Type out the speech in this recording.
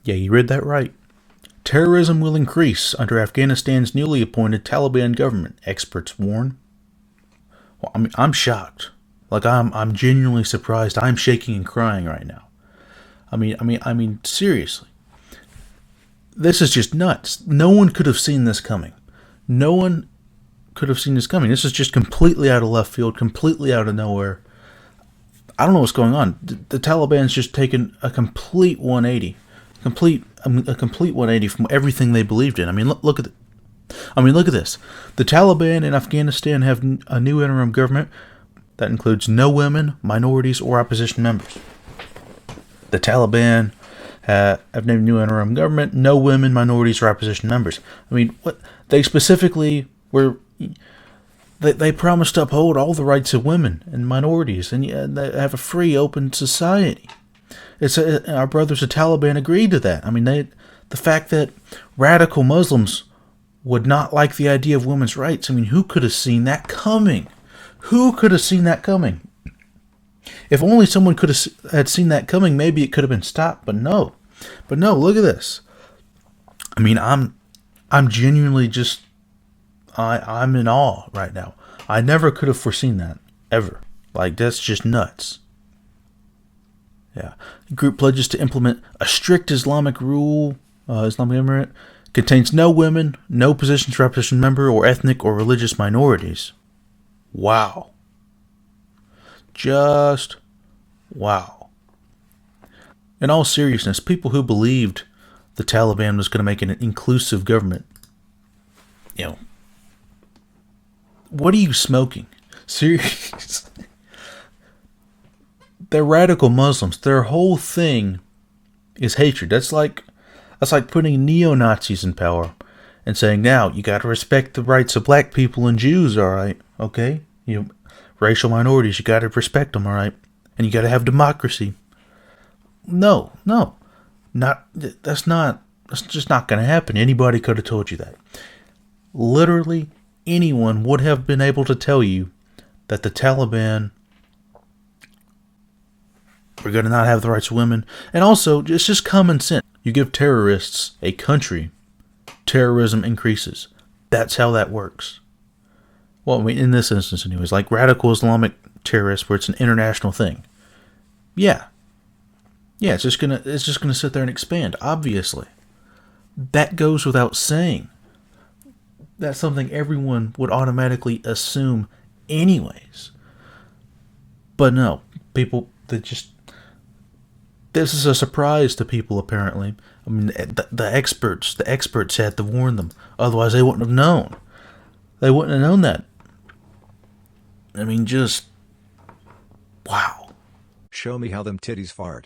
Yeah, you read that right. Terrorism will increase under Afghanistan's newly appointed Taliban government, experts warn. Well, I'm shocked. Like I'm genuinely surprised. I'm shaking and crying right now. Seriously. This is just nuts. No one could have seen this coming. No one could have seen this coming. This is just completely out of left field, completely out of nowhere. I don't know what's going on. The Taliban's just taken a complete 180, a complete 180 from everything they believed in. Look at look at this. The Taliban in Afghanistan have a new interim government that includes no women, minorities, or opposition members. The Taliban have named a new interim government, no women, minorities, or opposition members. What they specifically were. They promised to uphold all the rights of women and minorities and they have a free, open society. Our brothers the Taliban agreed to that. The fact that radical Muslims would not like the idea of women's rights. Who could have seen that coming? Who could have seen that coming? If only someone had seen that coming, maybe it could have been stopped. But no, look at this. I'm genuinely just. I'm in awe right now. I never could have foreseen that, ever. That's just nuts. Yeah. The group pledges to implement a strict Islamic rule, Islamic Emirate, contains no women, no positions for opposition member, or ethnic or religious minorities. Wow. Just wow. In all seriousness, people who believed the Taliban was going to make an inclusive government, what are you smoking? Seriously. They're radical Muslims. Their whole thing is hatred. That's like putting neo-Nazis in power and saying, now, you got to respect the rights of black people and Jews, all right? Okay? Racial minorities, you got to respect them, all right? And you got to have democracy. No. That's just not going to happen. Anybody could have told you that. Literally anyone would have been able to tell you that the Taliban are going to not have the rights of women. And also, it's just common sense. You give terrorists a country, terrorism increases. That's how that works. Well, in this instance anyways, like radical Islamic terrorists where it's an international thing. Yeah, it's just gonna sit there and expand, obviously. That goes without saying. That's something everyone would automatically assume anyways. But no, this is a surprise to people apparently. The experts had to warn them. Otherwise they wouldn't have known. They wouldn't have known that. Just wow. Show me how them titties fart.